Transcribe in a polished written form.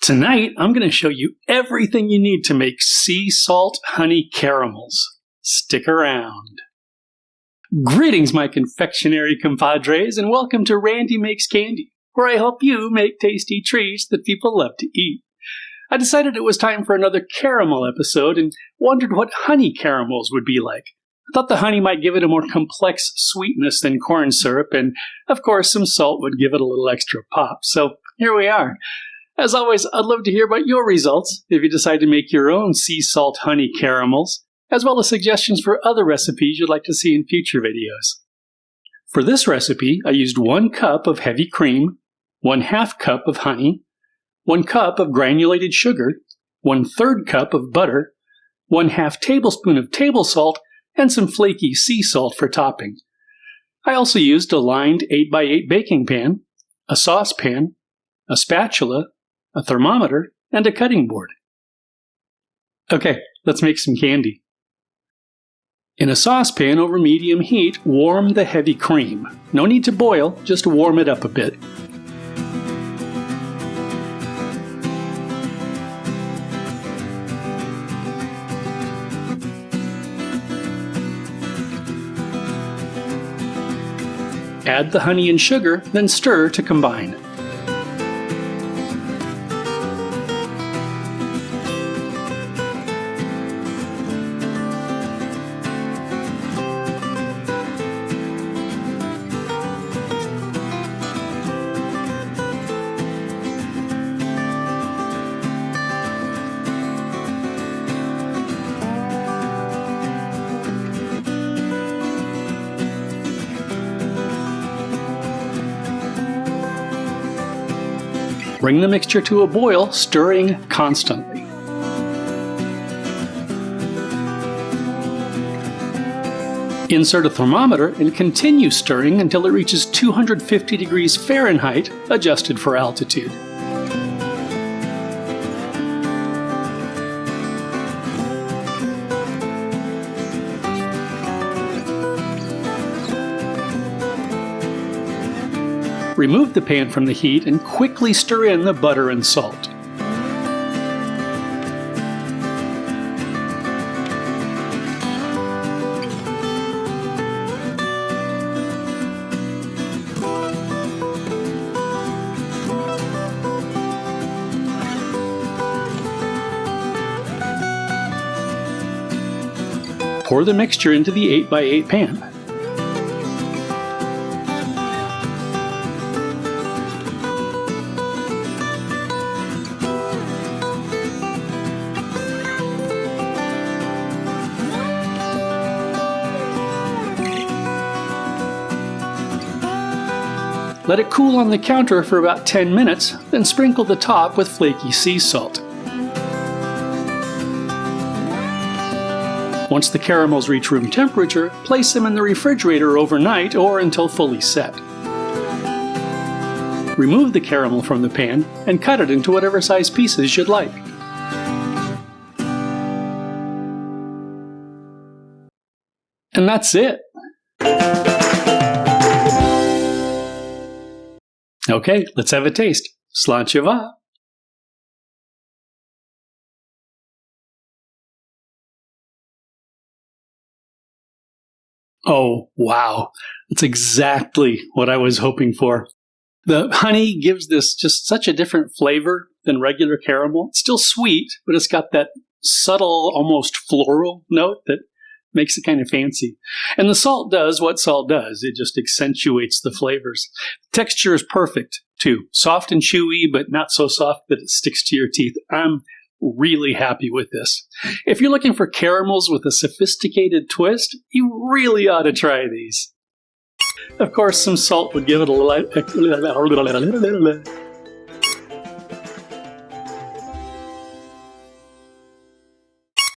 Tonight, I'm going to show you everything you need to make sea salt honey caramels. Stick around. Greetings, my confectionery compadres, and welcome to Randy Makes Candy, where I help you make tasty treats that people love to eat. I decided it was time for another caramel episode and wondered what honey caramels would be like. I thought the honey might give it a more complex sweetness than corn syrup, and of course some salt would give it a little extra pop. So here we are. As always, I'd love to hear about your results if you decide to make your own sea salt honey caramels, as well as suggestions for other recipes you'd like to see in future videos. For this recipe, I used 1 cup of heavy cream, 1/2 cup of honey, 1 cup of granulated sugar, 1/3 cup of butter, 1/2 tablespoon of table salt, and some flaky sea salt for topping. I also used a lined 8x8 baking pan, a saucepan, a spatula, a thermometer, and a cutting board. Okay, let's make some candy. In a saucepan over medium heat, warm the heavy cream. No need to boil, just warm it up a bit. Add the honey and sugar, then stir to combine. Bring the mixture to a boil, stirring constantly. Insert a thermometer and continue stirring until it reaches 250 degrees Fahrenheit, adjusted for altitude. Remove the pan from the heat and quickly stir in the butter and salt. Pour the mixture into the 8x8 pan. Let it cool on the counter for about 10 minutes, then sprinkle the top with flaky sea salt. Once the caramels reach room temperature, place them in the refrigerator overnight or until fully set. Remove the caramel from the pan and cut it into whatever size pieces you'd like. And that's it. Okay, let's have a taste. Sláinte mhath. Oh, wow. That's exactly what I was hoping for. The honey gives this just such a different flavor than regular caramel. It's still sweet, but it's got that subtle, almost floral note that makes it kind of fancy. And the salt does what salt does. It just accentuates the flavors. The texture is perfect, too. Soft and chewy, but not so soft that it sticks to your teeth. I'm really happy with this. If you're looking for caramels with a sophisticated twist, you really ought to try these. Of course, some salt would give it a little